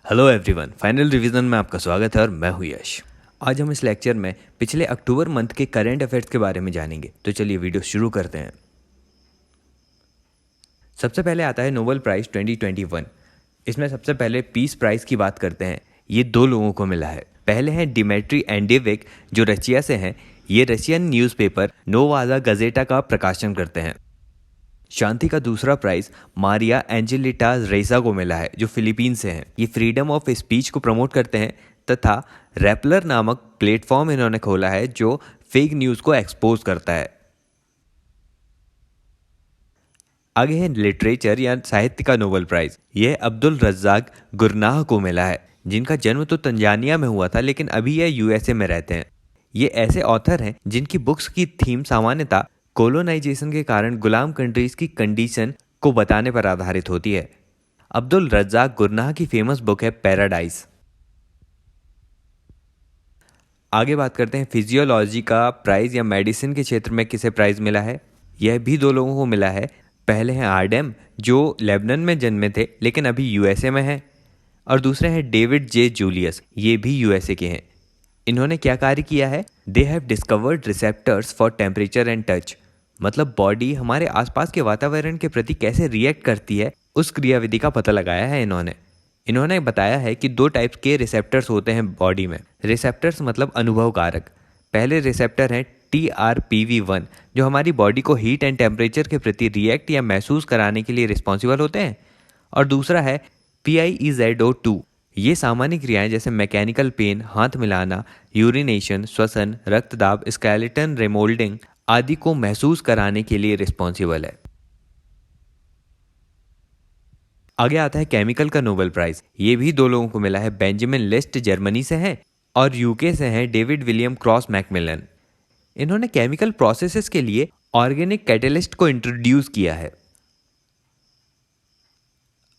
Hello everyone, final revision में आपका स्वागत है और मैं हूं यश। आज हम इस लेक्चर में पिछले अक्टूबर मंथ के करंट अफेयर्स के बारे में जानेंगे। तो चलिए वीडियो शुरू करते हैं। सबसे पहले आता है नोबेल प्राइज 2021। इसमें सबसे पहले पीस प्राइज की बात करते हैं। ये 2 लोगों को मिला है। पहले हैं डिमेट्री एंडेविक जो रशिया से हैं। ये रशियन न्यूज़पेपर नोवाजा गजेटा का प्रकाशन करते हैं। शांति का दूसरा प्राइज मारिया एंजेलिटा रेसा को मिला है जो फिलीपींस से हैं। ये फ्रीडम ऑफ स्पीच को प्रमोट करते हैं तथा रैपलर नामक प्लेटफॉर्म इन्होंने खोला है जो फेक न्यूज़ को एक्सपोज करता है। आगे है लिटरेचर या साहित्य का नोबेल प्राइज। यह अब्दुल रज्जाक गुरनाह को मिला है जिनका जन्म तो तंजानिया में हुआ था लेकिन अभी यह यूएसए में रहते हैं। ये ऐसे ऑथर हैं जिनकी बुक्स की थीम सामान्यतः कोलोनाइजेशन के कारण गुलाम कंट्रीज की कंडीशन को बताने पर आधारित होती है। अब्दुल रज्जाक गुरनाह की फेमस बुक है पैराडाइज। आगे बात करते हैं फिजियोलॉजी का प्राइज या मेडिसिन के क्षेत्र में किसे प्राइज मिला है। यह भी 2 लोगों को मिला है। पहले हैं आर्डेम जो लेबनान में जन्मे थे लेकिन अभी यूएसए में हैं, और दूसरे हैं डेविड जे जूलियस, ये भी यूएसए के हैं। इन्होंने क्या कार्य किया है? They have discovered receptors for temperature and touch, मतलब बॉडी हमारे आसपास के वातावरण के प्रति कैसे रिएक्ट करती है उस क्रियाविधि का पता लगाया है। इन्होंने बताया है कि 2 टाइप्स के रिसेप्टर्स होते हैं बॉडी में। रिसेप्टर्स मतलब अनुभव कारक। पहले रिसेप्टर हैं TRPV1 जो हमारी बॉडी को हीट एंड टेम्परेचर के प्रति रिएक्ट या महसूस कराने के लिए रिस्पॉन्सिबल होते हैं, और दूसरा है PIEZO2। ये सामान्य क्रियाएं जैसे मैकेनिकल पेन, हाथ मिलाना, यूरिनेशन, श्वसन, रक्तदाब, स्केलेटन रिमोल्डिंग आदि को महसूस कराने के लिए रिस्पॉन्सिबल है। आगे आता है केमिकल का नोबेल प्राइज। ये भी 2 लोगों को मिला है। बेंजामिन लिस्ट जर्मनी से हैं और यूके से हैं डेविड विलियम क्रॉस मैकमिलन। इन्होंने केमिकल प्रोसेसेस के लिए ऑर्गेनिक कैटलिस्ट को इंट्रोड्यूस किया है।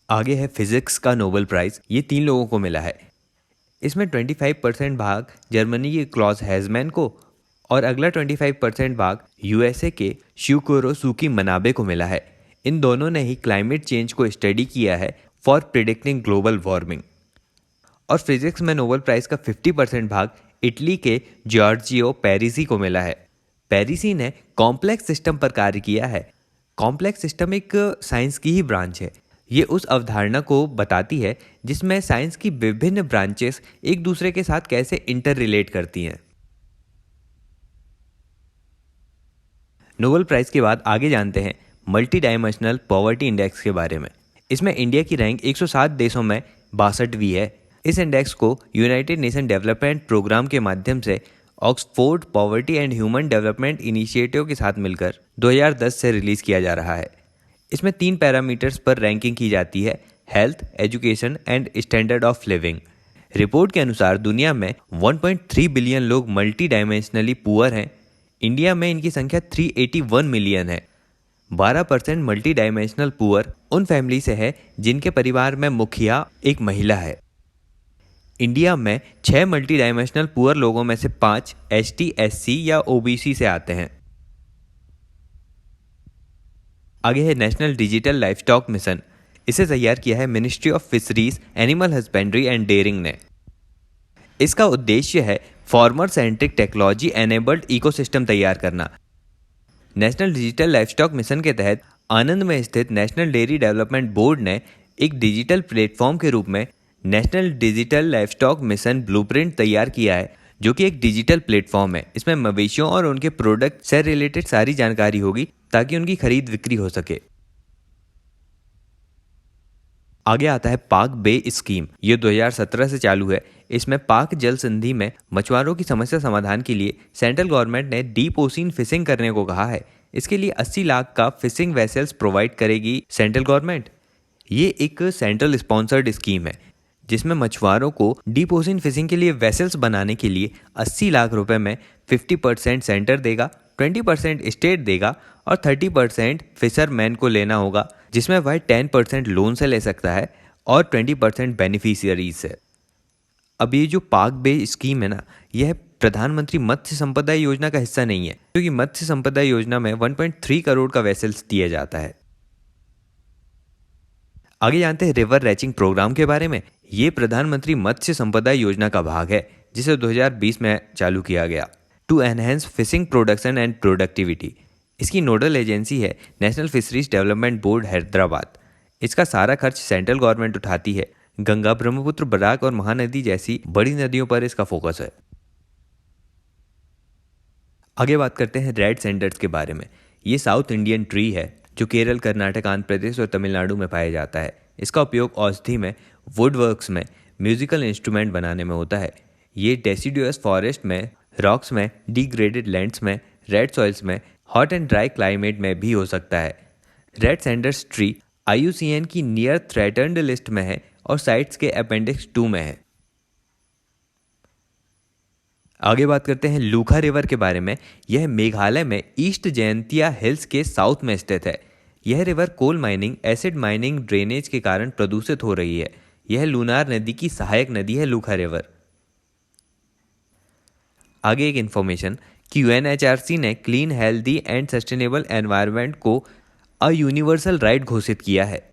आगे है फिजिक्स का नोबेल प्राइज। ये 3 लोगों को मिला है। इसमें 25% भाग जर्मनी के क्लॉस हैजमैन को और अगला 25% भाग यूएसए के शिवकोरो सुकी मनाबे को मिला है। इन दोनों ने ही क्लाइमेट चेंज को स्टडी किया है फॉर प्रिडिक्टिंग ग्लोबल वार्मिंग। और फिजिक्स में नोबेल प्राइज का 50% भाग इटली के जॉर्जियो पेरिसी को मिला है। पेरिसी ने कॉम्प्लेक्स सिस्टम पर कार्य किया है। कॉम्प्लेक्स सिस्टम एक साइंस की ही ब्रांच है। ये उस अवधारणा को बताती है जिसमें साइंस की विभिन्न ब्रांचेस एक दूसरे के साथ कैसे इंटर रिलेट करती हैं। नोबेल प्राइज के बाद आगे जानते हैं मल्टी डायमेंशनल पॉवर्टी इंडेक्स के बारे में। इसमें इंडिया की रैंक 107 देशों में 62वीं है। इस इंडेक्स को यूनाइटेड नेशन डेवलपमेंट प्रोग्राम के माध्यम से Oxford poverty and human development initiative के साथ मिलकर 2010 से रिलीज किया जा रहा है। इसमें 3 पैरामीटर्स पर रैंकिंग की जाती है: health, education and standard of living. Report के अनुसार दुनिया में 1.3 बिलियन लोग मल्टी डायमेंशनली पुअर हैं। इंडिया में इनकी संख्या 381 मिलियन है। 12% मल्टी डायमेंशनल पुअर उन फैमिली से है जिनके परिवार में मुखिया एक महिला है। इंडिया में 6 मल्टी डायमेंशनल पुअर लोगों में से 5 ST, SC या OBC से आते हैं। आगे है नेशनल डिजिटल लाइफस्टॉक मिशन। इसे तैयार किया है ministry of fisheries, animal husbandry and dairying ने। इसका उद्देश्य है farmer centric technology enabled ecosystem तैयार करना। नेशनल डिजिटल लाइफस्टॉक मिशन के तहत आनंद में स्थित नेशनल डेयरी डेवलपमेंट बोर्ड ने एक डिजिटल प्लेटफॉर्म के रूप में national digital livestock mission blueprint तैयार किया है, जो कि एक डिजिटल प्लेटफॉर्म है। इसमें मवेशियों और उनके प्रोडक्ट से रिलेटेड सारी जानकारी होगी ताकि उनकी खरीद बिक्री हो सके। आगे आता है पाक बे स्कीम। ये 2017 से चालू है। इसमें पाक जल संधि में मछुआरों की समस्या समाधान के लिए सेंट्रल गवर्नमेंट ने डीप ओशन फिशिंग करने को कहा है। इसके लिए 80 लाख का फिशिंग वेसल्स प्रोवाइड करेगी सेंट्रल गवर्नमेंट। ये एक सेंट्रल स्पॉन्सर्ड स्कीम है जिसमें मछुआरों को डीप ओशन फिशिंग के लिए वेसल्स बनाने के लिए 80 लाख रुपए में 50% सेंटर देगा, 20% स्टेट देगा और 30% फिशरमैन को लेना होगा, जिसमें वह 10% लोन से ले सकता है और 20% बेनिफिशियरीज से। अब ये जो पाक बे स्कीम है ना, यह प्रधानमंत्री मत्स्य संपदा योजना का हिस्सा नहीं है, क्योंकि मत्स्य संपदा योजना में 1.3 करोड़ का वेसल्स दिया जाता है। आगे जानते हैं रिवर रैचिंग प्रोग्राम के बारे में। ये प्रधानमंत्री मत्स्य संपदा योजना का भाग है जिसे 2020 में चालू किया गया to enhance fishing production and productivity. इसकी नोडल एजेंसी है national fisheries development board Hyderabad. इसका सारा खर्च सेंट्रल गवर्नमेंट उठाती है। गंगा, ब्रह्मपुत्र, बराक और महानदी जैसी बड़ी नदियों पर इसका फोकस है। आगे बात करते हैं रेड सैंडर्स के बारे में। ये साउथ इंडियन ट्री है जो केरल, कर्नाटक, आंध्र प्रदेश और तमिलनाडु में पाया जाता है। इसका उपयोग औषधि में, वुड वर्क्स में, म्यूजिकल इंस्ट्रूमेंट बनाने में होता है। ये डेसिडुअस फॉरेस्ट में, रॉक्स में, डिग्रेडेड लैंड्स में, रेड सॉइल्स में, हॉट एंड ड्राई क्लाइमेट में भी हो सकता है। रेड सैंडर्स ट्री IUCN की नियर थ्रेटन्ड लिस्ट में है और साइट्स के अपेंडिक्स 2 में है। आगे बात करते हैं लूखा रिवर के बारे में। यह मेघालय में ईस्ट जयंतिया हिल्स के साउथ में स्थित है। यह river coal mining, acid mining, drainage के कारण प्रदूषित हो रही है। यह लूनार नदी की सहायक नदी है लूखा रिवर। आगे एक इन्फॉर्मेशन कि UNHRC ने clean, healthy and sustainable environment को अ यूनिवर्सल राइट घोषित किया है।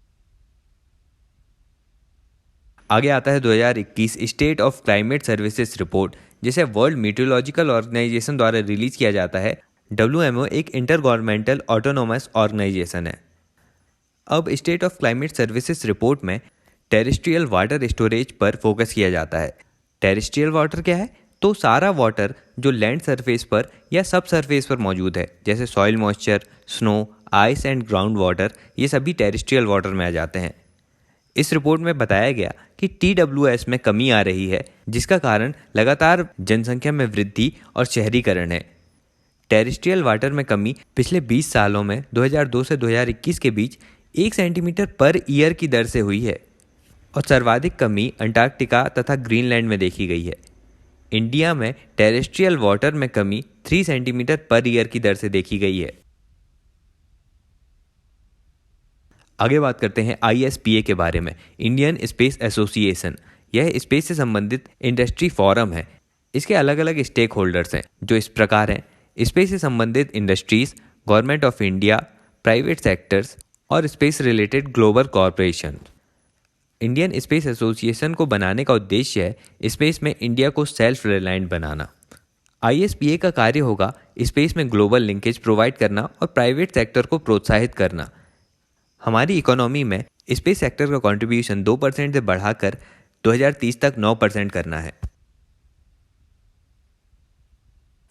आगे आता है 2021 state of climate services report, जिसे वर्ल्ड मीटियोलॉजिकल ऑर्गेनाइजेशन द्वारा रिलीज किया जाता है। WMO एक इंटर गवर्नमेंटल ऑटोनोमस ऑर्गेनाइजेशन है। अब state of climate services report में टेरेस्ट्रियल वाटर स्टोरेज पर फोकस किया जाता है। टेरेस्ट्रियल वाटर क्या है? तो सारा वाटर जो लैंड सरफेस पर या सब सरफेस पर मौजूद है, जैसे soil moisture, snow, ice and ground water, ये सभी टेरेस्ट्रियल वाटर में आ जाते हैं। इस रिपोर्ट में बताया गया कि TWS में कमी आ रही है, जिसका कारण लगातार जनसंख्या में वृद्धि और शहरीकरण है। टेरेस्ट्रियल वाटर में कमी पिछले 20 सालों में 2002 से 2021 के बीच 1 सेंटीमीटर पर ईयर की दर से हुई है और सर्वाधिक कमी अंटार्कटिका तथा ग्रीनलैंड में देखी गई है। इंडिया में टेरेस्ट्रियल वाटर में कमी 3 सेंटीमीटर पर ईयर की दर से देखी गई है। आगे बात करते हैं ISPA के बारे में, इंडियन स्पेस एसोसिएशन। यह स्पेस से संबंधित इंडस्ट्री फोरम है। इसके अलग अलग स्टेक होल्डर्स हैं जो इस प्रकार हैं: स्पेस से संबंधित industries, government of India, private sectors और space related global corporation. Indian Space Association को बनाने का उद्देश्य है स्पेस में इंडिया को सेल्फ रिलायंट बनाना। ISPA का कार्य होगा स्पेस में ग्लोबल लिंकेज प्रोवाइड करना और प्राइवेट सेक्टर को प्रोत्साहित करना। हमारी इकोनॉमी में स्पेस सेक्टर का कंट्रीब्यूशन 2% से बढ़ाकर 2030 तक 9% करना है।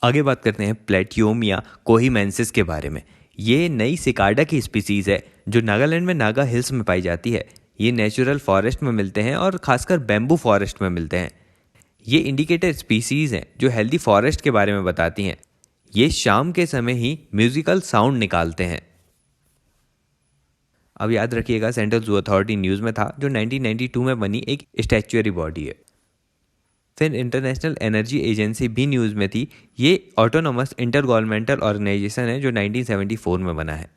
आगे बात करते हैं प्लेटियोमिया कोहिमेंसिस के बारे में। ये नई सिकाडा की स्पीसीज है जो नागालैंड में नागा हिल्स में पाई जाती है। ये नेचुरल फॉरेस्ट में मिलते हैं और खासकर बैम्बू फॉरेस्ट में मिलते हैं। ये इंडिकेटर स्पीसीज हैं जो हेल्दी फॉरेस्ट के बारे में बताती हैं। ये शाम के समय ही म्यूजिकल साउंड निकालते हैं। अब याद रखिएगा, सेंट्रल जू अथॉरिटी न्यूज़ में था जो 1992 में बनी एक स्टैच्यूअरी बॉडी है। फिर इंटरनेशनल एनर्जी एजेंसी भी न्यूज़ में थी। ये ऑटोनोमस इंटर गवर्नमेंटल ऑर्गेनाइजेशन है जो 1974 में बना है।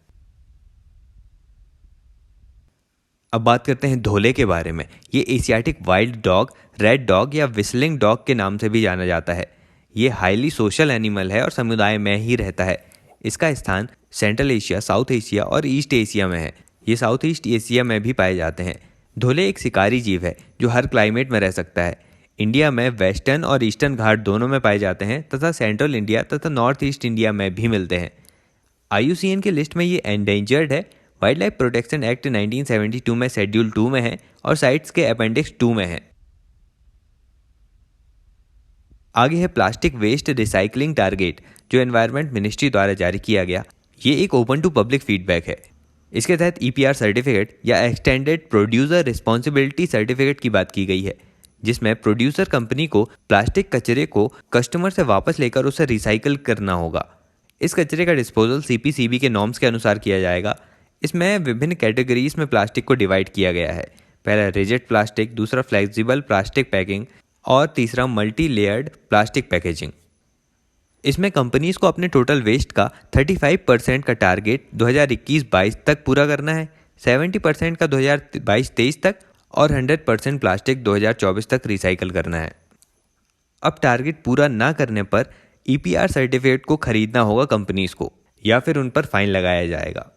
अब बात करते हैं धोले के बारे में। ये Asiatic wild dog, red dog या विस्लिंग डॉग के नाम से भी जाना जाता है। ये हाईली सोशल एनिमल है और समुदाय में ही रहता है। इसका स्थान सेंट्रल एशिया, साउथ एशिया और ईस्ट एशिया में है। ये साउथ ईस्ट एशिया में भी पाए जाते हैं। धोले एक शिकारी जीव है जो हर क्लाइमेट में रह सकता है। इंडिया में वेस्टर्न और ईस्टर्न घाट दोनों में पाए जाते हैं तथा सेंट्रल इंडिया तथा नॉर्थ ईस्ट इंडिया में भी मिलते हैं। IUCN की लिस्ट में ये एंडेंजर्ड है। वाइल्ड लाइफ प्रोटेक्शन एक्ट 1972 में शेड्यूल 2 में है और साइट्स के अपेंडिक्स 2 में है। आगे है प्लास्टिक वेस्ट रिसाइकलिंग टारगेट जो एनवायरनमेंट मिनिस्ट्री द्वारा जारी किया गया। ये एक ओपन टू पब्लिक फीडबैक है। इसके तहत EPR सर्टिफिकेट या एक्सटेंडेड प्रोड्यूसर रिस्पॉन्सिबिलिटी सर्टिफिकेट की बात की गई है, जिसमें प्रोड्यूसर कंपनी को प्लास्टिक कचरे को कस्टमर से वापस लेकर उसे रिसाइकल करना होगा। इस कचरे का डिस्पोजल CPCB के नॉर्म्स के अनुसार किया जाएगा। इसमें विभिन्न कैटेगरीज में प्लास्टिक को डिवाइड किया गया है। पहला रिजिड प्लास्टिक, दूसरा फ्लेक्सिबल प्लास्टिक पैकिंग और तीसरा मल्टी लेयर्ड प्लास्टिक पैकेजिंग। इसमें कंपनीज को अपने टोटल वेस्ट का 35% का टारगेट 2021-22 तक पूरा करना है, 70% का 2022-23 तक और 100% प्लास्टिक 2024 तक रिसाइकल करना है। अब टारगेट पूरा ना करने पर EPR सर्टिफिकेट को खरीदना होगा कंपनीज को या फिर उन पर फाइन लगाया जाएगा।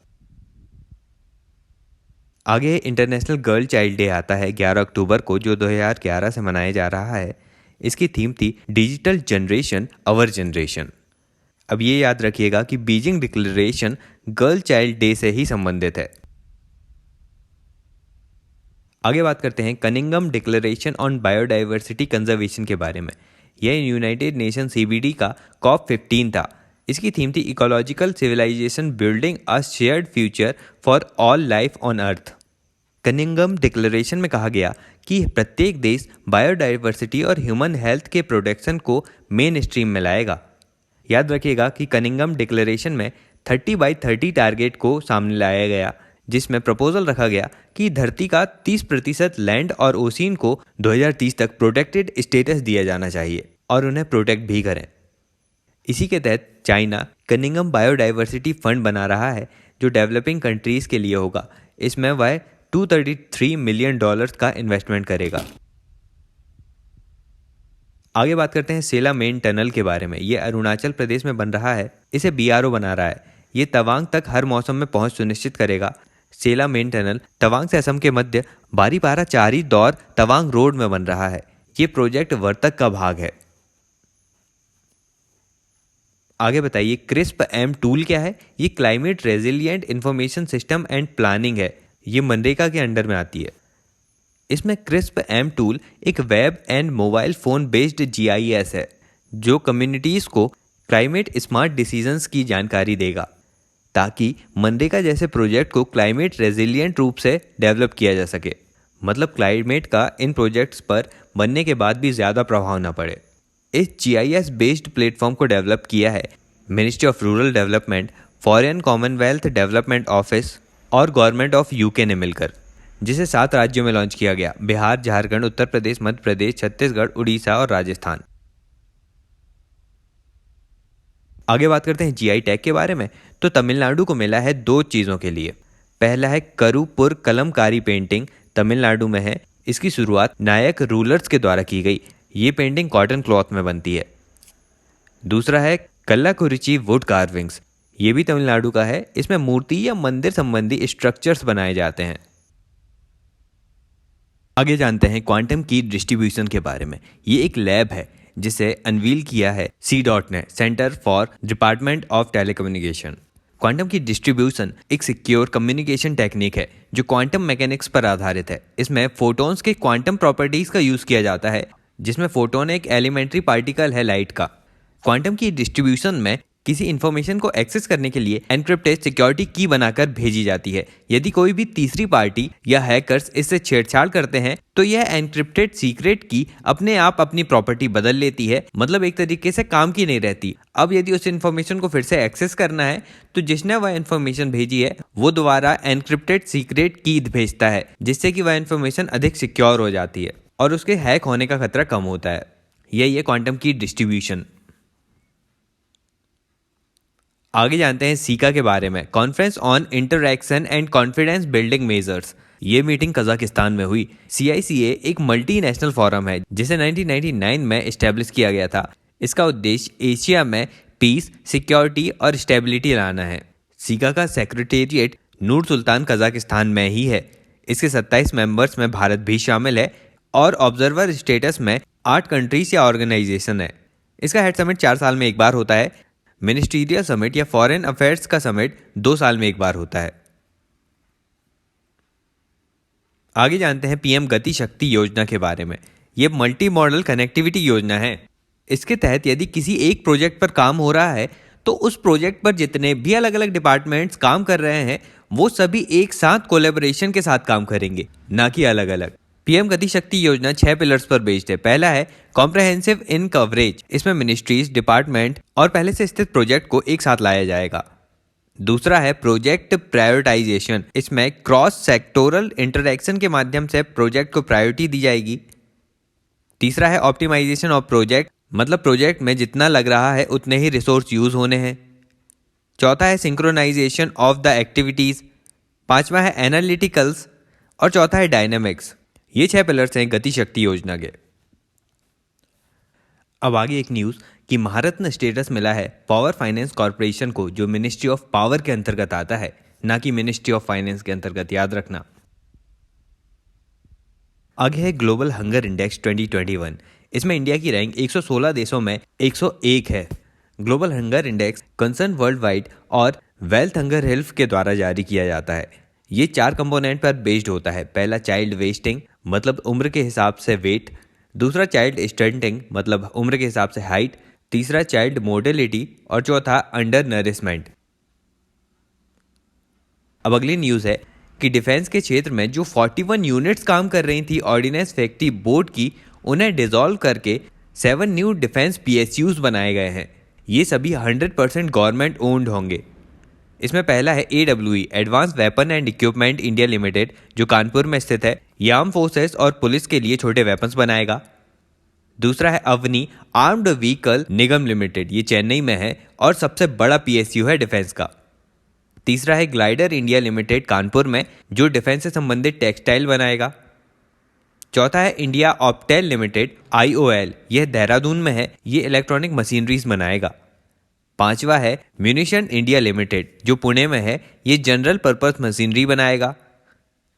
आगे इंटरनेशनल गर्ल चाइल्ड डे आता है 11 अक्टूबर को, जो 2011 से मनाया जा रहा है। इसकी थीम थी डिजिटल जनरेशन अवर जनरेशन। अब ये याद रखिएगा कि Beijing declaration girl child day से ही संबंधित है। आगे बात करते हैं Cunningham declaration on biodiversity conservation के बारे में। यह यूनाइटेड नेशन CBD का COP15 था। इसकी थीम थी ecological civilisation building a shared future for all life on earth. Kunming declaration में कहा गया कि प्रत्येक देश बायोडाइवर्सिटी और ह्यूमन हेल्थ के प्रोटेक्शन को मेन स्ट्रीम में लाएगा। याद रखिएगा कि कनिंघम डिक्लेरेशन में 30x30 टारगेट को सामने लाया गया, जिसमें प्रपोजल रखा गया कि धरती का 30% लैंड और ओशियन को 2030 तक प्रोटेक्टेड स्टेटस दिया जाना चाहिए और उन्हें प्रोटेक्ट भी करें। इसी के तहत चाइना कनिंघम बायोडाइवर्सिटी फंड बना रहा है, जो डेवलपिंग कंट्रीज के लिए होगा। इसमें वह $233 मिलियन का इन्वेस्टमेंट करेगा। आगे बात करते हैं सेला मेन टनल के बारे में। ये अरुणाचल प्रदेश में बन रहा है। इसे BRO बना रहा है। ये तवांग तक हर मौसम में पहुंच सुनिश्चित करेगा। सेला मेन टनल तवांग से असम के मध्य बारीपारा चारी दौर तवांग रोड में बन रहा है। ये प्रोजेक्ट वर्तक का भाग है। आगे बताइए CRISP-M टूल क्या है। ये climate resilient information system and planning है। ये मनरेगा के अंडर में आती है। इसमें CRISP-M टूल एक web and mobile phone based GIS है, जो कम्युनिटीज़ को क्लाइमेट स्मार्ट डिसीजंस की जानकारी देगा, ताकि मनरेगा जैसे प्रोजेक्ट को क्लाइमेट रेजिलिएंट रूप से डेवलप किया जा सके। मतलब क्लाइमेट का इन प्रोजेक्ट्स पर बनने के बाद भी ज़्यादा प्रभाव न पड़े। इस GIS बेस्ड प्लेटफॉर्म को डेवलप किया है ministry of rural development, foreign Commonwealth development office और गवर्नमेंट ऑफ UK ने मिलकर, जिसे 7 राज्यों में लॉन्च किया गया: बिहार, झारखंड, उत्तर प्रदेश, मध्य प्रदेश, छत्तीसगढ़, उड़ीसा और राजस्थान। आगे बात करते हैं GI टैग के बारे में। तो तमिलनाडु को मिला है 2 चीज़ों के लिए। पहला है करूपुर कलमकारी पेंटिंग, तमिलनाडु में है। इसकी शुरुआत नायक रूलर्स के द्वारा की गई। ये पेंटिंग कॉटन क्लॉथ में बनती है। दूसरा है कल्लाकुरिची वुड कार्विंग्स, ये भी तमिलनाडु का है। इसमें मूर्ति या मंदिर संबंधी स्ट्रक्चर्स बनाए जाते हैं। आगे जानते हैं क्वांटम की डिस्ट्रीब्यूशन के बारे में। ये एक लैब है जिसे अनवील किया है CDOT ने, centre for department of telecommunication. Quantum की डिस्ट्रीब्यूशन एक सिक्योर कम्युनिकेशन टेक्निक है जो क्वांटम मैकेनिक्स पर आधारित है। इसमें फोटॉन्स के क्वांटम प्रॉपर्टीज का यूज किया जाता है, जिसमें फोटोन एक एलिमेंट्री पार्टिकल है लाइट का। क्वांटम की डिस्ट्रीब्यूशन में किसी इंफॉर्मेशन को एक्सेस करने के लिए एनक्रिप्टेड सिक्योरिटी की बनाकर भेजी जाती है। यदि कोई भी तीसरी पार्टी या हैकर्स इससे छेड़छाड़ करते हैं तो यह एनक्रिप्टेड सीक्रेट की अपने आप अपनी प्रॉपर्टी बदल लेती है, मतलब एक तरीके से काम की नहीं रहती। अब यदि उस इंफॉर्मेशन को फिर से एक्सेस करना है तो जिसने वह इंफॉर्मेशन भेजी है वो दोबारा एनक्रिप्टेड सीक्रेट की भेजता है, जिससे कि वह इंफॉर्मेशन अधिक सिक्योर हो जाती है और उसके हैक होने का खतरा कम होता है। यही है क्वांटम की डिस्ट्रीब्यूशन। आगे जानते हैं सीका के बारे में, conference on interaction and confidence building measures. ये मीटिंग कजाकिस्तान में हुई। CICA एक मल्टीनेशनल फोरम है जिसे 1999 में एस्टेब्लिश किया गया था। इसका उद्देश्य एशिया में पीस, सिक्योरिटी और स्टेबिलिटी लाना है। सीका का सेक्रेटेरिएट नूर सुल्तान कजाकिस्तान में ही है। इसके 27 मेंबर्स में भारत भी शामिल है और ऑब्जर्वर स्टेटस में 8 कंट्रीज या ऑर्गेनाइजेशन है। इसका हेड समिट 4 साल में एक बार होता है। मिनिस्ट्रियल समिट या फॉरेन अफेयर्स का समिट 2 साल में एक बार होता है। आगे जानते हैं PM गति शक्ति योजना के बारे में। यह मल्टी मॉडल कनेक्टिविटी योजना है। इसके तहत यदि किसी एक प्रोजेक्ट पर काम हो रहा है तो उस प्रोजेक्ट पर जितने भी अलग अलग डिपार्टमेंट्स काम कर रहे हैं वो सभी एक साथ कोलैबोरेशन के साथ काम करेंगे, ना कि अलग अलग। PM गति शक्ति योजना 6 पिलर्स पर बेस्ड है। पहला है कॉम्प्रहेंसिव इन कवरेज। इसमें मिनिस्ट्रीज, डिपार्टमेंट और पहले से स्थित प्रोजेक्ट को एक साथ लाया जाएगा। दूसरा है प्रोजेक्ट प्रायोरिटाइजेशन। इसमें क्रॉस सेक्टोरल इंटरेक्शन के माध्यम से प्रोजेक्ट को प्रायोरिटी दी जाएगी। तीसरा है ऑप्टिमाइजेशन ऑफ प्रोजेक्ट, मतलब प्रोजेक्ट में जितना लग रहा है उतने ही रिसोर्स यूज होने हैं। चौथा है सिंक्रोनाइजेशन ऑफ द एक्टिविटीज। पांचवा है एनालिटिकल्स और चौथा है डायनेमिक्स। ये 6 पिलर्स हैं गति शक्ति योजना के। अब आगे एक न्यूज़ कि महारत्न स्टेटस मिला है पावर फाइनेंस कॉर्पोरेशन को, जो मिनिस्ट्री ऑफ पावर के अंतर्गत आता है, ना कि मिनिस्ट्री ऑफ फाइनेंस के अंतर्गत, याद रखना। आगे है ग्लोबल हंगर इंडेक्स 2021। इसमें इंडिया की रैंक 116 देशों में 101 है। Global hunger index concern world wide और वेल्थ हंगर हेल्थ के द्वारा जारी किया जाता है। ये 4 कंपोनेंट पर बेस्ड होता है। पहला चाइल्ड वेस्टिंग मतलब उम्र के हिसाब से वेट, दूसरा चाइल्ड स्टंटिंग मतलब उम्र के हिसाब से हाइट, तीसरा चाइल्ड मोर्टेलिटी और चौथा अंडर नरिशमेंट। अब अगली न्यूज़ है कि डिफेंस के क्षेत्र में जो 41 यूनिट्स काम कर रही थी ऑर्डिनेंस फैक्ट्री बोर्ड की, उन्हें डिसॉल्व करके 7 न्यू डिफेंस पीएसयूज बनाए गए हैं। ये सभी 100% गवर्नमेंट ओन्ड होंगे। इसमें पहला है AWE advance weapon and equipment India limited, जो कानपुर में स्थित है। ये आर्म फोर्सेस और पुलिस के लिए छोटे वेपन्स बनाएगा। दूसरा है अवनी आर्म्ड व्हीकल निगम लिमिटेड, ये चेन्नई में है और सबसे बड़ा पीएसयू है डिफेंस का। तीसरा है ग्लाइडर इंडिया लिमिटेड कानपुर में, जो डिफेंस से संबंधित टेक्सटाइल बनाएगा। चौथा है इंडिया ऑप्टेल लिमिटेड IOL, यह देहरादून में है, ये इलेक्ट्रॉनिक मशीनरीज बनाएगा। पांचवा है म्यूनिशन इंडिया लिमिटेड, जो पुणे में है, ये जनरल पर्पस मशीनरी बनाएगा।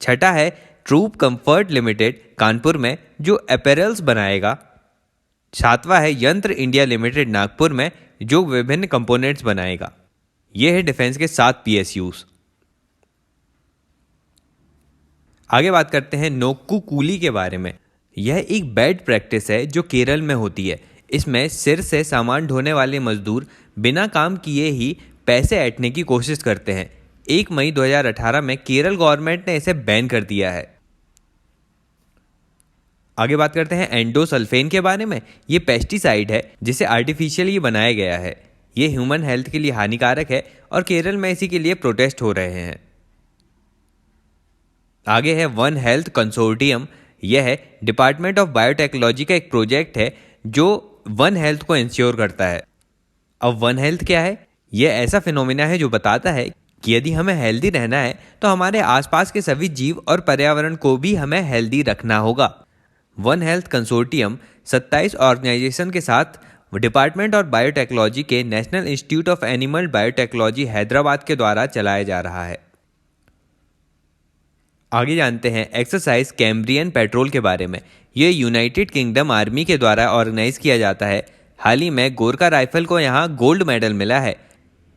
छठा है ट्रूप कंफर्ट लिमिटेड कानपुर में, जो अपैरल्स बनाएगा। सातवां है यंत्र इंडिया लिमिटेड नागपुर में, जो विभिन्न कंपोनेंट्स बनाएगा। यह है डिफेंस के 7 PSUs। आगे बात करते हैं नोक्कू कूली के बारे में। यह एक बैड प्रैक्टिस है जो केरल में होती है। इसमें सिर से सामान ढोने वाले मजदूर बिना काम किए ही पैसे ऐंठने की कोशिश करते हैं। 1 मई 2018 में केरल गवर्नमेंट ने इसे बैन कर दिया है। आगे बात करते हैं एंडोसल्फेन के बारे में। ये पेस्टिसाइड है जिसे आर्टिफिशियली बनाया गया है। ये ह्यूमन हेल्थ के लिए हानिकारक है और केरल में इसी के लिए प्रोटेस्ट हो रहे हैं। आगे है वन हेल्थ कंसोर्टियम। यह है डिपार्टमेंट ऑफ बायोटेक्नोलॉजी का एक प्रोजेक्ट है जो वन हेल्थ को इंश्योर करता है। अब वन हेल्थ क्या है? यह ऐसा फिनोमिना है जो बताता है कि यदि हमें हेल्दी रहना है तो हमारे आसपास के सभी जीव और पर्यावरण को भी हमें हेल्दी रखना होगा। वन हेल्थ कंसोर्टियम 27 ऑर्गेनाइजेशन के साथ डिपार्टमेंट ऑफ बायोटेक्नोलॉजी के national institute of animal biotechnology Hyderabad के द्वारा चलाया जा रहा है। आगे जानते हैं एक्सरसाइज कैम्ब्रियन पेट्रोल के बारे में। ये यूनाइटेड किंगडम आर्मी के द्वारा ऑर्गेनाइज किया जाता है। हाल ही में गोरखा राइफल को यहाँ गोल्ड मेडल मिला है।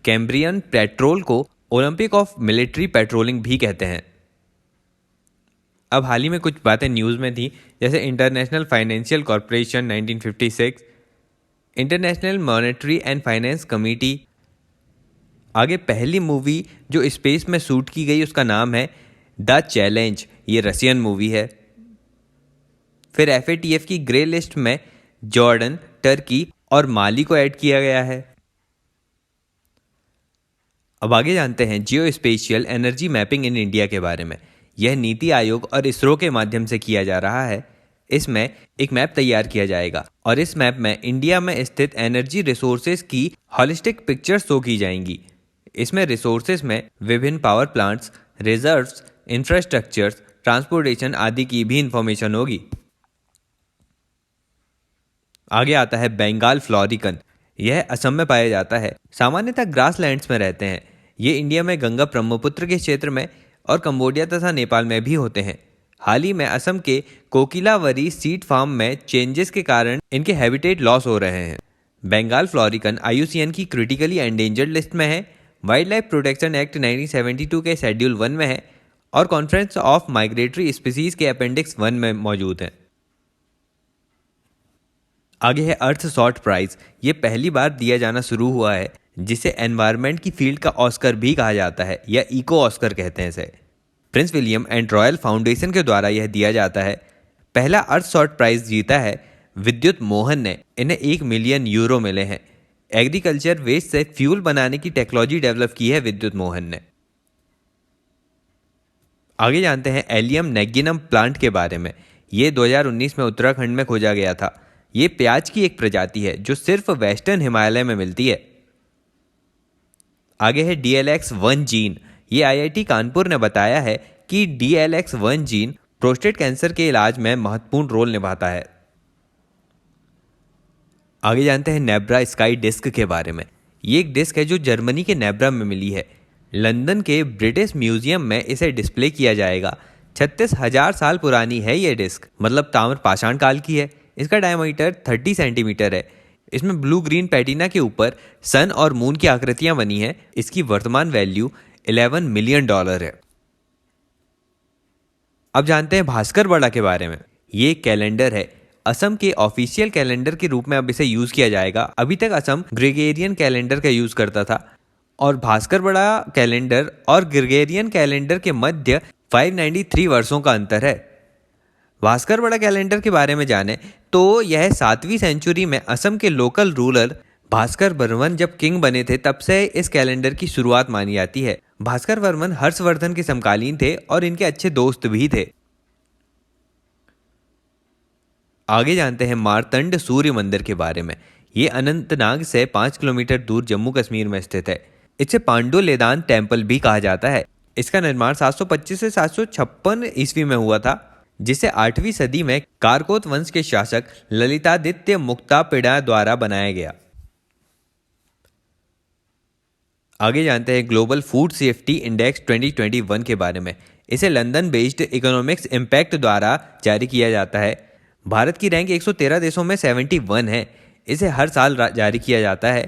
कैम्ब्रियन पेट्रोल को ओलंपिक ऑफ मिलिट्री पेट्रोलिंग भी कहते हैं। अब हाल ही में कुछ बातें न्यूज़ में थी, जैसे international financial corporation 1956, international monetary and finance committee. आगे पहली मूवी जो स्पेस में शूट की गई उसका नाम है द चैलेंज, ये रशियन मूवी है। फिर FATF की ग्रे लिस्ट में जॉर्डन, टर्की और माली को ऐड किया गया है। अब आगे जानते हैं geospatial energy mapping in India के बारे में। यह नीति आयोग और इसरो के माध्यम से किया जा रहा है। इसमें एक मैप तैयार किया जाएगा और इस मैप में इंडिया में स्थित एनर्जी रिसोर्सेज की हॉलिस्टिक पिक्चर शो की जाएंगी। इसमें रिसोर्सेज में विभिन्न power plants, reserves, infrastructures, transportation आदि की भी इंफॉर्मेशन होगी। आगे आता है बंगाल फ्लोरिकन। यह असम में पाया जाता है। सामान्यतः ग्रासलैंड्स में रहते हैं। ये इंडिया में गंगा ब्रह्मपुत्र के क्षेत्र में और कंबोडिया तथा नेपाल में भी होते हैं। हाल ही में असम के कोकिलावरी सीड फार्म में चेंजेस के कारण इनके हैबिटेट लॉस हो रहे हैं। बंगाल फ्लोरिकन IUCN की क्रिटिकली एंडेंजर्ड लिस्ट में है, वाइल्ड लाइफ प्रोटेक्शन एक्ट 1972 के शेड्यूल 1 में है और कॉन्फ्रेंस ऑफ माइग्रेटरी स्पीसीज के अपेंडिक्स 1 में मौजूद है। आगे है अर्थ शॉर्ट प्राइज। ये पहली बार दिया जाना शुरू हुआ है, जिसे एनवायरनमेंट की फील्ड का ऑस्कर भी कहा जाता है या इको ऑस्कर कहते हैं इसे। Prince William and royal foundation के द्वारा यह दिया जाता है। पहला अर्थ शॉर्ट प्राइज जीता है विद्युत मोहन ने। इन्हें 1 मिलियन यूरो मिले हैं। एग्रीकल्चर वेस्ट से फ्यूल बनाने की टेक्नोलॉजी डेवलप की है विद्युत मोहन ने। आगे जानते हैं एलियम नेगिनम प्लांट के बारे में। ये 2019 में उत्तराखंड में खोजा गया था। ये प्याज की एक प्रजाति है जो सिर्फ वेस्टर्न हिमालय में मिलती है। आगे है DLX1 जीन। ये IIT कानपुर ने बताया है कि DLX1 जीन प्रोस्टेट कैंसर के इलाज में महत्वपूर्ण रोल निभाता है। आगे जानते हैं नेब्रा स्काई डिस्क के बारे में। ये एक डिस्क है जो जर्मनी के नेब्रा में मिली है। लंदन के ब्रिटिश म्यूजियम में इसे डिस्प्ले किया जाएगा। 36,000 साल पुरानी है ये डिस्क, मतलब ताम्र पाषाण काल की है। इसका डायमीटर 30 सेंटीमीटर है। इसमें ब्लू ग्रीन पैटिना के ऊपर सन और मून की आकृतियां बनी हैं। इसकी वर्तमान वैल्यू $11 मिलियन है। अब जानते हैं भास्कर बड़ा के बारे में। ये कैलेंडर है, असम के ऑफिशियल कैलेंडर के रूप में अब इसे यूज किया जाएगा। अभी तक असम ग्रेगोरियन कैलेंडर का यूज करता था और भास्कर बड़ा कैलेंडर और ग्रेगोरियन कैलेंडर के मध्य 593 वर्षों का अंतर है। भास्कर बड़ा कैलेंडर के बारे में जाने तो यह 7वीं सेंचुरी में असम के लोकल रूलर भास्कर बर्मन जब किंग बने थे तब से इस कैलेंडर की शुरुआत मानी जाती है। भास्कर बर्मन हर्षवर्धन के समकालीन थे और इनके अच्छे दोस्त भी थे। आगे जानते हैं मार्तंड सूर्य मंदिर के बारे में। ये अनंतनाग से 5 किलोमीटर दूर जम्मू कश्मीर में स्थित है। इसे पांडु लेदान टेम्पल भी कहा जाता है। इसका निर्माण 725 से 756 ईस्वी में हुआ था, जिसे 8वीं सदी में कारकोत वंश के शासक ललितादित्य मुक्तापिड़ा द्वारा बनाया गया। आगे जानते हैं ग्लोबल फूड सेफ्टी इंडेक्स 2021 के बारे में। इसे लंदन बेस्ड इकोनॉमिक्स इम्पैक्ट द्वारा जारी किया जाता है। भारत की रैंक 113 देशों में 71 है। इसे हर साल जारी किया जाता है।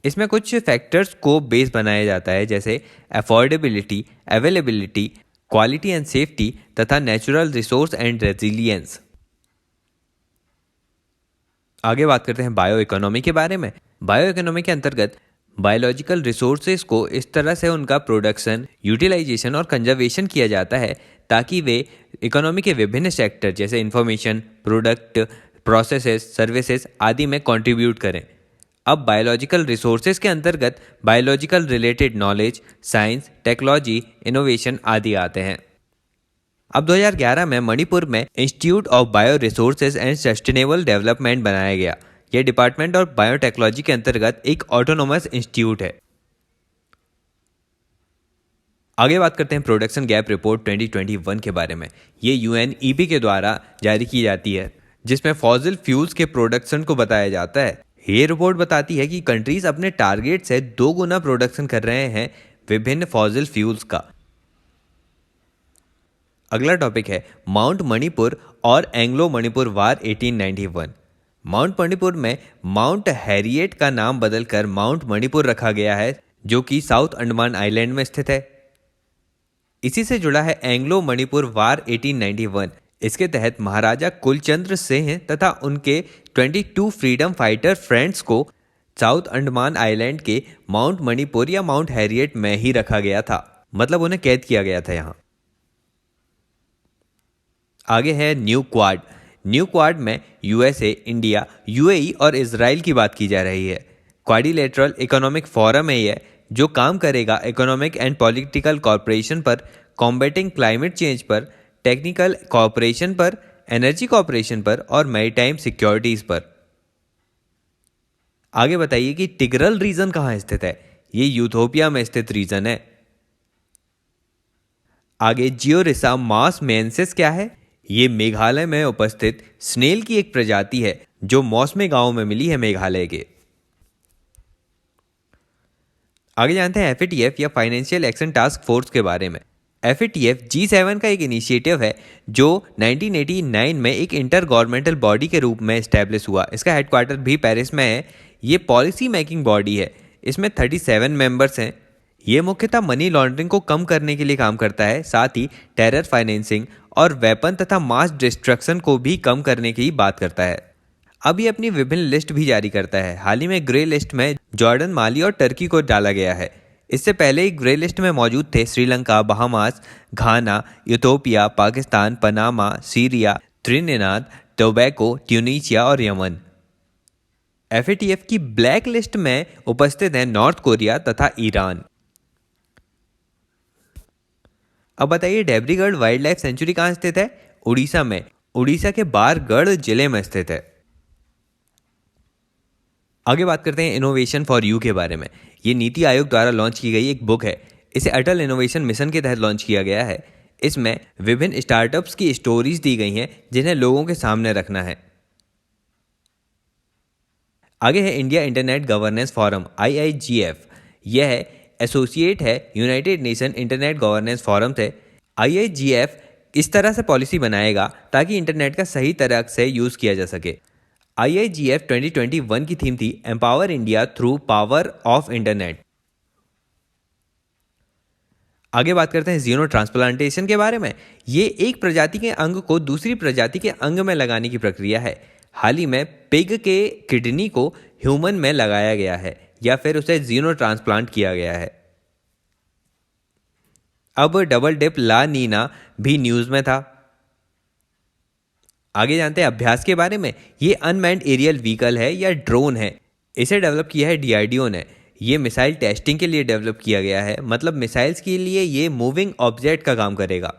इसमें कुछ फैक्टर्स को बेस बनाया जाता है, जैसे affordability, availability, quality and safety तथा नेचुरल रिसोर्स एंड रेजिलियंस। आगे बात करते हैं बायो इकोनॉमी के बारे में। बायो इकोनॉमी के अंतर्गत बायोलॉजिकल रिसोर्सेज को इस तरह से उनका प्रोडक्शन, यूटिलाइजेशन और कंजर्वेशन किया जाता है ताकि वे इकोनॉमी के विभिन्न सेक्टर जैसे इंफॉर्मेशन, प्रोडक्ट, प्रोसेसेस, सर्विसेज आदि में कंट्रीब्यूट करें। अब बायोलॉजिकल रिसोर्सेज के अंतर्गत biological related knowledge, science, technology, innovation आदि आते हैं। अब 2011 में मणिपुर में institute of bio resources and sustainable development बनाया गया। यह डिपार्टमेंट ऑफ बायोटेक्नोलॉजी के अंतर्गत एक ऑटोनोमस इंस्टीट्यूट है। आगे बात करते हैं प्रोडक्शन गैप रिपोर्ट 2021 के बारे में। ये UNEP के द्वारा जारी की जाती है, जिसमें फॉसिल फ्यूल्स के प्रोडक्शन को बताया जाता है। ये रिपोर्ट बताती है कि कंट्रीज अपने टारगेट से 2 गुना प्रोडक्शन कर रहे हैं विभिन्न फॉसिल फ्यूल्स का। अगला टॉपिक है माउंट मणिपुर और एंग्लो मणिपुर वार 1891। माउंट मणिपुर में माउंट हैरिएट का नाम बदलकर माउंट मणिपुर रखा गया है, जो कि साउथ अंडमान आइलैंड में स्थित है। इसी से जुड़ा है एंग्लो मणिपुर वार 1891। इसके तहत महाराजा कुलचंद्र सिंह तथा उनके 22 फ्रीडम फाइटर फ्रेंड्स को साउथ अंडमान आइलैंड के माउंट मणिपुर या माउंट हैरिएट में ही रखा गया था, मतलब उन्हें कैद किया गया था यहां। आगे है न्यू क्वाड। न्यू क्वाड में USA, इंडिया, UAE और इजराइल की बात की जा रही है। क्वाड्रिलेटरल इकोनॉमिक फोरम है यह, जो काम करेगा इकोनॉमिक एंड पॉलिटिकल कॉर्पोरेशन पर, कॉम्बेटिंग क्लाइमेट चेंज पर, टेक्निकल कॉर्पोरेशन पर, एनर्जी कॉर्पोरेशन पर और मैरीटाइम सिक्योरिटीज पर। आगे बताइए कि टिग्रल रीजन कहां स्थित है। ये यूथोपिया में स्थित रीजन है। आगे जियोरिसा मास मेंसिस क्या है। ये मेघालय में उपस्थित स्नेल की एक प्रजाति है जो मौसमी गांव में मिली है मेघालय के। आगे जानते हैं FATF या फाइनेंशियल एक्शन टास्क फोर्स के बारे में। FATF G7 का एक इनिशिएटिव है जो 1989 में एक इंटर गवर्नमेंटल बॉडी के रूप में एस्टेब्लिश हुआ। इसका हेडक्वार्टर भी पेरिस में है। ये पॉलिसी मेकिंग बॉडी है। इसमें 37 मेंबर्स हैं। ये मुख्यतः मनी लॉन्ड्रिंग को कम करने के लिए काम करता है, साथ ही टेरर फाइनेंसिंग और वेपन तथा मास डिस्ट्रक्शन को भी कम करने की बात करता है। अब ये अपनी विभिन्न लिस्ट भी जारी करता है। हाल ही में ग्रे लिस्ट में जॉर्डन, माली और टर्की को डाला गया है। इससे पहले ही ग्रे लिस्ट में मौजूद थे Sri Lanka, Bahamas, Ghana, Ethiopia, Pakistan, Panama, Syria, Trinidad, Tobago, Tunisia और यमन। FATF की ब्लैक लिस्ट में उपस्थित हैं नॉर्थ कोरिया तथा ईरान। अब बताइए डेब्रीगढ़ वाइल्ड लाइफ सेंचुरी कहाँ स्थित है। उड़ीसा में, उड़ीसा के बारगढ़ जिले में स्थित है। आगे बात करते हैं इनोवेशन फॉर यू के बारे में। ये नीति आयोग द्वारा लॉन्च की गई एक बुक है। इसे अटल इनोवेशन मिशन के तहत लॉन्च किया गया है। इसमें विभिन्न स्टार्टअप्स की स्टोरीज दी गई हैं जिन्हें लोगों के सामने रखना है। आगे है India internet governance forum IIGF। यह एसोसिएट है United nation internet governance forum से। IIGF इस तरह से पॉलिसी बनाएगा ताकि इंटरनेट का सही तरह से यूज़ किया जा सके। IIGF 2021 की थीम थी empower India through power of internet. आगे बात करते हैं जीनो ट्रांसप्लांटेशन के बारे में। ये एक प्रजाति के अंग को दूसरी प्रजाति के अंग में लगाने की प्रक्रिया है। हाल ही में पिग के किडनी को ह्यूमन में लगाया गया है या फिर उसे जीनो ट्रांसप्लांट किया गया है। अब डबल डिप ला नीना भी न्यूज में था। आगे जानते हैं अभ्यास के बारे में। ये अनमैन्ड एरियल व्हीकल है या ड्रोन है। इसे डेवलप किया है DRDO ने। ये मिसाइल टेस्टिंग के लिए डेवलप किया गया है, मतलब मिसाइल्स के लिए ये मूविंग ऑब्जेक्ट का काम करेगा।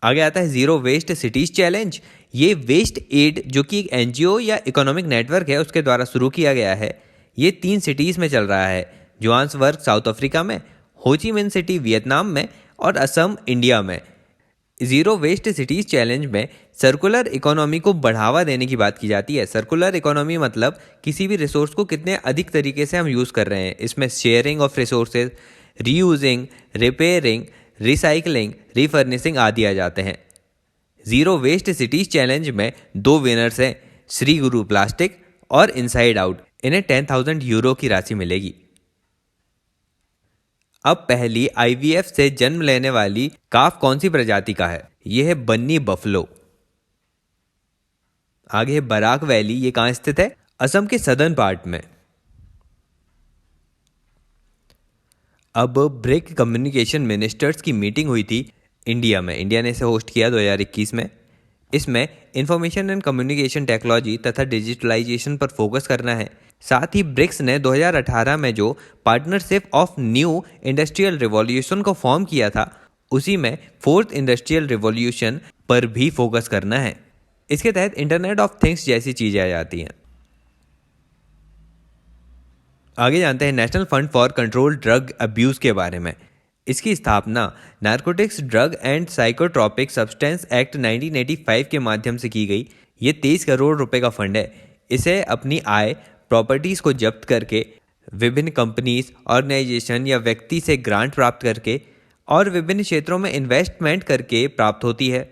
आगे आता है जीरो वेस्ट सिटीज चैलेंज। ये वेस्ट एड जो कि एक NGO या इकोनॉमिक नेटवर्क है उसके द्वारा शुरू किया गया है। ये 3 सिटीज में चल रहा है, जोहान्सबर्ग साउथ अफ्रीका में, हो ची मिन सिटी वियतनाम में और असम इंडिया में। जीरो वेस्ट सिटीज चैलेंज में सर्कुलर इकोनॉमी को बढ़ावा देने की बात की जाती है। सर्कुलर इकोनॉमी मतलब किसी भी रिसोर्स को कितने अधिक तरीके से हम यूज़ कर रहे हैं। इसमें sharing of resources, reusing, repairing, recycling, refurbishing आदि आ जाते हैं। जीरो वेस्ट सिटीज चैलेंज में 2 विनर्स हैं, श्री गुरु प्लास्टिक और इनसाइड आउट। इन्हें 10,000 यूरो की राशि मिलेगी। अब पहली IVF से जन्म लेने वाली काफ कौन सी प्रजाति का है? यह है बन्नी बफलो। आगे है बराक वैली। ये कहाँ स्थित है? असम के सदर्न पार्ट में। अब ब्रिक कम्युनिकेशन मिनिस्टर्स की मीटिंग हुई थी इंडिया में। इंडिया ने इसे होस्ट किया 2021 में। इसमें इंफॉर्मेशन एंड कम्युनिकेशन टेक्नोलॉजी तथा डिजिटलाइजेशन पर फोकस करना है। साथ ही ब्रिक्स ने 2018 में जो partnership of new industrial revolution को फॉर्म किया था, उसी में 4th इंडस्ट्रियल रिवॉल्यूशन पर भी फोकस करना है। इसके तहत इंटरनेट ऑफ थिंग्स जैसी चीजें आ जाती हैं। आगे जानते हैं national fund for control drug abuse के बारे में। इसकी स्थापना narcotics drug and psychotropic substance act 1985 के माध्यम से की गई। ये 23 करोड़ रुपए का फंड है। इसे अपनी आय प्रॉपर्टीज़ को जब्त करके विभिन्न कंपनीज, ऑर्गेनाइजेशन या व्यक्ति से ग्रांट प्राप्त करके और विभिन्न क्षेत्रों में इन्वेस्टमेंट करके प्राप्त होती है।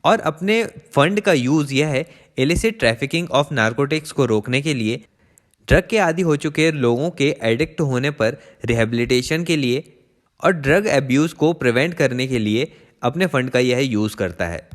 और अपने फंड का यूज़ यह है इलिसिट ट्रैफिकिंग ऑफ नारकोटिक्स को रोकने के लिए, ड्रग के आदी हो चुके लोगों के एडिक्ट होने पर रिहेबिलिटेशन के लिए और ड्रग एब्यूज़ को प्रिवेंट करने के लिए अपने फंड का यह यूज़ करता है।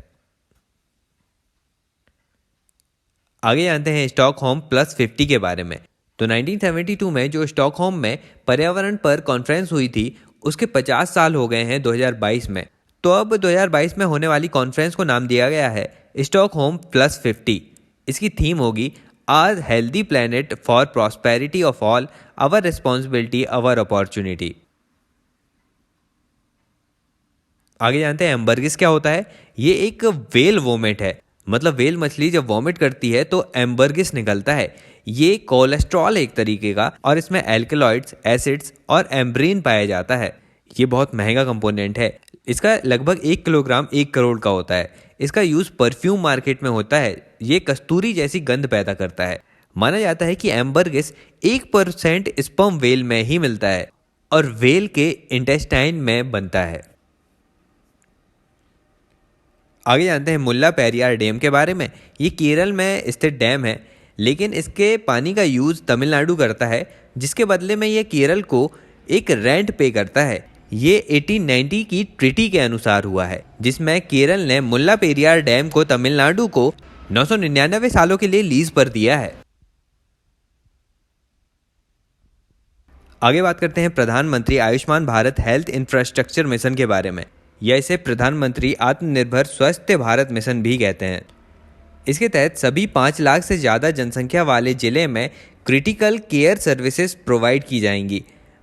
आगे जानते हैं स्टॉकहोम प्लस 50 के बारे में। तो 1972 में जो स्टॉकहोम में पर्यावरण पर कॉन्फ्रेंस हुई थी, उसके 50 साल हो गए हैं 2022 में। तो अब 2022 में होने वाली कॉन्फ्रेंस को नाम दिया गया है स्टॉकहोम प्लस 50। इसकी थीम होगी our healthy planet for prosperity of all, our responsibility, our opportunity. आगे जानते हैं एम्बर्गिस क्या होता है। ये एक वेल वोमिट है, मतलब वेल मछली जब वॉमिट करती है तो एम्बर्गिस निकलता है। ये कोलेस्ट्रॉल एक तरीके का, और इसमें एल्कलॉइड्स, एसिड्स और एम्ब्रीन पाया जाता है। ये बहुत महंगा कंपोनेंट है। इसका लगभग 1 किलोग्राम 1 करोड़ का होता है। इसका यूज़ परफ्यूम मार्केट में होता है। ये कस्तूरी जैसी गंध पैदा करता है। माना जाता है कि एम्बर्गिस 1% स्पर्म वेल में ही मिलता है और वेल के इंटेस्टाइन में बनता है। आगे जानते हैं मुल्ला पेरियार डैम के बारे में। ये केरल में स्थित डैम है, लेकिन इसके पानी का यूज़ तमिलनाडु करता है, जिसके बदले में ये केरल को एक रेंट पे करता है। ये 1890 की ट्रीटी के अनुसार हुआ है, जिसमें केरल ने मुल्ला पेरियार डैम को तमिलनाडु को 999 सालों के लिए लीज पर दिया है। आगे बात करते हैं प्रधानमंत्री Ayushman Bharat health infrastructure mission के बारे में, या इसे प्रधानमंत्री आत्मनिर्भर स्वस्थ भारत मिशन भी कहते हैं। इसके तहत सभी 5 लाख से ज़्यादा जनसंख्या वाले ज़िले में क्रिटिकल केयर सर्विसेज प्रोवाइड की जाएंगी।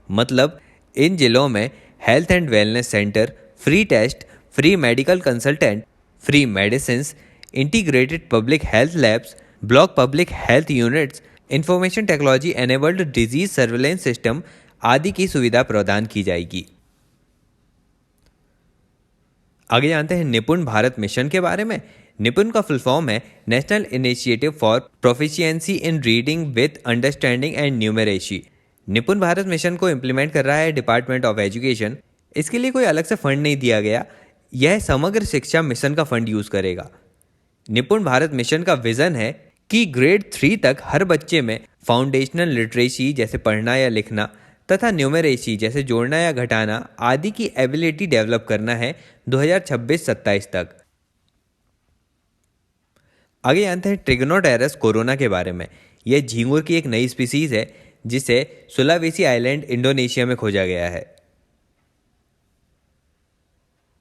मतलब इन ज़िलों में health and wellness centre, free test, free medical consultant, free medicines, integrated public health labs, block public health units, information technology enabled disease surveillance system आदि की सुविधा प्रदान की जाएगी। आगे जानते हैं निपुण भारत मिशन के बारे में। निपुण का फुल फॉर्म है national initiative for proficiency in reading with understanding and numeracy. निपुण भारत मिशन को इम्प्लीमेंट कर रहा है डिपार्टमेंट ऑफ एजुकेशन। इसके लिए कोई अलग से फंड नहीं दिया गया, यह समग्र शिक्षा मिशन का फंड यूज करेगा। निपुण भारत मिशन का विजन है कि ग्रेड 3 तक हर बच्चे में फाउंडेशनल लिटरेसी जैसे पढ़ना या लिखना तथा न्यूमेरेसी जैसे जोड़ना या घटाना आदि की एबिलिटी डेवलप करना है 2026-27 तक। आगे जानते हैं ट्रिगोनोटेरस कोरोना के बारे में। यह झींगुर की एक नई स्पीसीज है जिसे सुलावेसी आइलैंड इंडोनेशिया में खोजा गया है।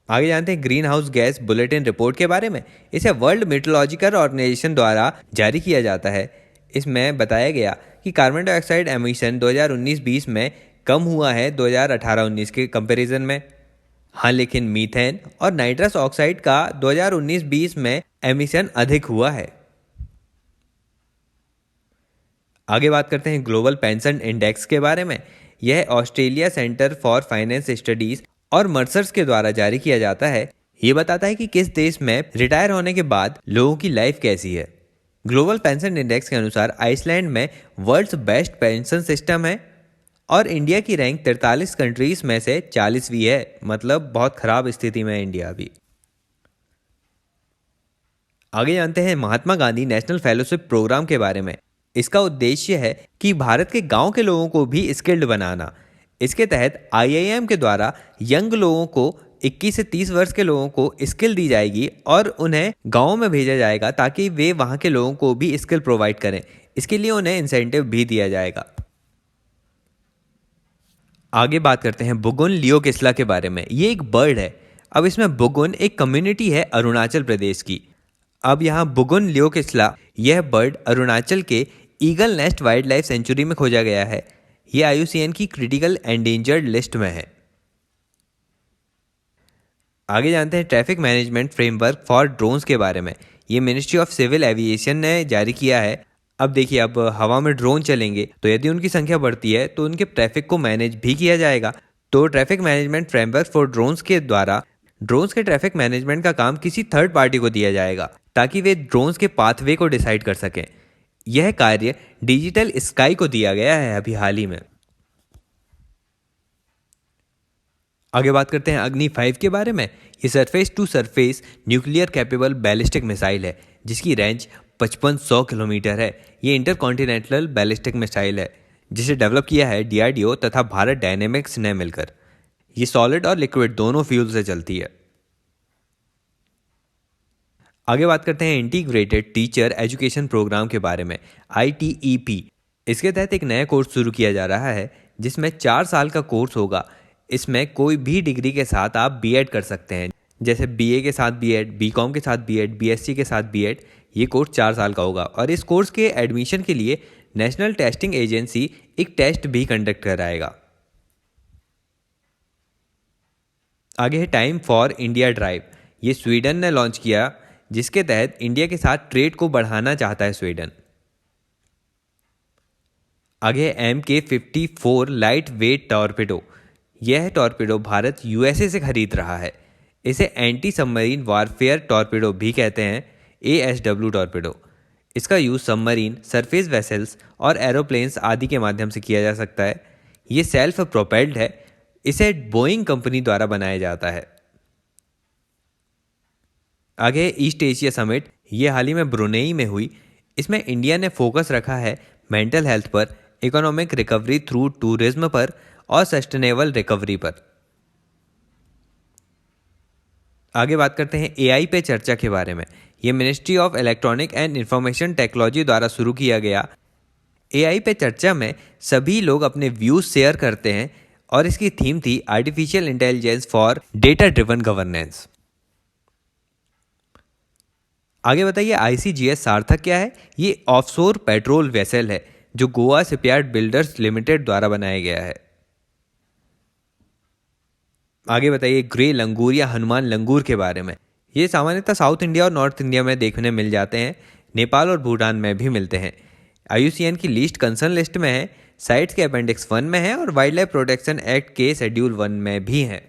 आगे जानते हैं green house gas bulletin report के बारे में। इसे वर्ल्ड मेट्रोलॉजिकल ऑर्गेनाइजेशन द्वारा जारी किया जाता है। इसमें बताया गया कि कार्बन डाइऑक्साइड एमिशन 2019-20 में कम हुआ है 2018-19 के कंपैरिजन में। हाँ, लेकिन मीथेन और नाइट्रस ऑक्साइड का 2019-20 में एमिशन अधिक हुआ है। आगे बात करते हैं ग्लोबल पेंशन इंडेक्स के बारे में। यह Australia centre for finance studies और मर्सर्स के द्वारा जारी किया जाता है। ये बताता है कि किस देश में रिटायर होने के बाद लोगों की लाइफ कैसी है। ग्लोबल पेंशन इंडेक्स के अनुसार आइसलैंड में वर्ल्ड्स बेस्ट पेंशन सिस्टम है और इंडिया की रैंक 43 कंट्रीज में से 40वीं है, मतलब बहुत खराब स्थिति में है इंडिया अभी। आगे जानते हैं Mahatma Gandhi national fellowship programme के बारे में। इसका उद्देश्य है कि भारत के गांव के लोगों को भी स्किल्ड बनाना। इसके तहत IIM के द्वारा यंग लोगों को 21 से 30 वर्ष के लोगों को स्किल दी जाएगी और उन्हें गाँव में भेजा जाएगा ताकि वे वहाँ के लोगों को भी स्किल प्रोवाइड करें। इसके लिए उन्हें इंसेंटिव भी दिया जाएगा। आगे बात करते हैं बुगुन लियोकिस्ला के बारे में। ये एक बर्ड है। अब इसमें बुगुन एक कम्युनिटी है अरुणाचल प्रदेश की। अब यहाँ बुगुन लियोकिस्ला यह बर्ड अरुणाचल के eagle nest wild life sanctuary में खोजा गया है। ये IUCN की क्रिटिकल एंडेंजर्ड लिस्ट में है। आगे जानते हैं traffic management framework for drones के बारे में। ये मिनिस्ट्री ऑफ सिविल एविएशन ने जारी किया है। अब देखिए, अब हवा में ड्रोन चलेंगे तो यदि उनकी संख्या बढ़ती है तो उनके ट्रैफिक को मैनेज भी किया जाएगा। तो traffic management framework for drones के द्वारा ड्रोन्स के ट्रैफिक मैनेजमेंट का काम किसी थर्ड पार्टी को दिया जाएगा ताकि वे ड्रोन्स के पाथवे को डिसाइड कर सकें। यह कार्य डिजिटल स्काई को दिया गया है अभी हाल ही में। आगे बात करते हैं अग्नि 5 के बारे में। ये surface to surface nuclear capable ballistic missile है जिसकी रेंज 5500 किलोमीटर है। ये इंटरकॉन्टिनेंटल बैलिस्टिक मिसाइल है जिसे डेवलप किया है DRDO तथा भारत डायनेमिक्स ने मिलकर। ये सॉलिड और लिक्विड दोनों फ्यूल से चलती है। आगे बात करते हैं इंटीग्रेटेड टीचर एजुकेशन प्रोग्राम के बारे में, ITEP। इसके तहत एक नया कोर्स शुरू किया जा रहा है जिसमें 4 साल का कोर्स होगा। इसमें कोई भी डिग्री के साथ आप B.Ed कर सकते हैं, जैसे BA के साथ B.Ed, BCom के साथ B.Ed, BSc के साथ B.Ed। ये कोर्स 4 साल का होगा और इस कोर्स के एडमिशन के लिए नेशनल टेस्टिंग एजेंसी एक टेस्ट भी कंडक्ट कराएगा। आगे है टाइम फॉर इंडिया ड्राइव। ये स्वीडन ने लॉन्च किया जिसके तहत इंडिया के साथ ट्रेड को बढ़ाना चाहता है स्वीडन। आगे है MK54 लाइट वेट टॉर्पेडो। यह टॉर्पेडो भारत USA से खरीद रहा है। इसे एंटी सबमरीन वारफेयर टॉर्पेडो भी कहते हैं, ASW टॉर्पेडो। इसका यूज़ सबमरीन, सरफेस वेसल्स और एरोप्लेन्स आदि के माध्यम से किया जा सकता है। ये सेल्फ प्रोपेल्ड है। इसे बोइंग कंपनी द्वारा बनाया जाता है। आगे ईस्ट एशिया समिट। ये हाल ही में ब्रुनेई में हुई। इसमें इंडिया ने फोकस रखा है मेंटल हेल्थ पर, इकोनॉमिक रिकवरी थ्रू टूरिज्म पर और सस्टेनेबल रिकवरी पर। आगे बात करते हैं AI पे चर्चा के बारे में। ये ministry of electronic and information technology द्वारा शुरू किया गया। AI पे चर्चा में सभी लोग अपने व्यूज शेयर करते हैं और इसकी थीम थी artificial intelligence for data driven governance. आगे बताइए ICGS सार्थक क्या है। ये ऑफशोर पेट्रोल वेसल है जो गोवा शिपयार्ड बिल्डर्स लिमिटेड द्वारा बनाया गया है। आगे बताइए ग्रे लंगूर या हनुमान लंगूर के बारे में। ये सामान्यतः साउथ इंडिया और नॉर्थ इंडिया में देखने मिल जाते हैं। नेपाल और भूटान में भी मिलते हैं। IUCN की लीस्ट कंसर्न लिस्ट में है, साइट्स के अपेंडिक्स 1 में है और वाइल्ड लाइफ प्रोटेक्शन एक्ट के शेड्यूल 1 में भी है।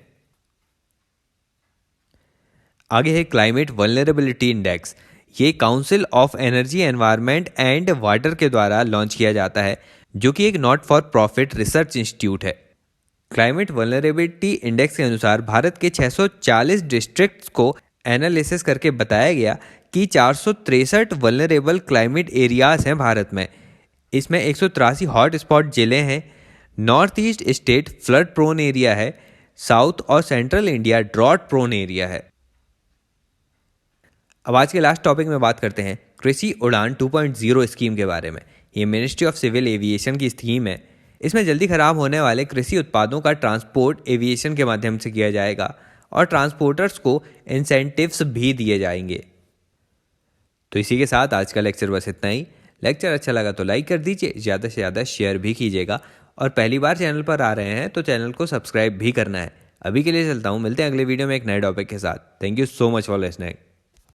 आगे है क्लाइमेट वल्नरेबिलिटी इंडेक्स। ये council of energy, environment and water के द्वारा लॉन्च किया जाता है जो कि एक not for profit research institute है। क्लाइमेट वल्नरेबिलिटी इंडेक्स के अनुसार भारत के 640 डिस्ट्रिक्ट्स को एनालिसिस करके बताया गया कि 463 वल्नरेबल क्लाइमेट एरियाज हैं भारत में। इसमें 183 हॉट स्पॉट जिले हैं। North east state flood prone area है। साउथ और central India drought prone area है। अब आज के लास्ट टॉपिक में बात करते हैं कृषि उड़ान 2.0 स्कीम के बारे में। ये मिनिस्ट्री ऑफ सिविल एविएशन की स्कीम है। इसमें जल्दी खराब होने वाले कृषि उत्पादों का ट्रांसपोर्ट एविएशन के माध्यम से किया जाएगा और ट्रांसपोर्टर्स को इंसेंटिव्स भी दिए जाएंगे। तो इसी के साथ आज का लेक्चर बस इतना ही। लेक्चर अच्छा लगा तो लाइक कर दीजिए, ज़्यादा से ज़्यादा शेयर भी कीजिएगा और पहली बार चैनल पर आ रहे हैं तो चैनल को सब्सक्राइब भी करना है। अभी के लिए चलता हूँ, मिलते हैं अगले वीडियो में एक नए टॉपिक के साथ। Thank you so much for listening.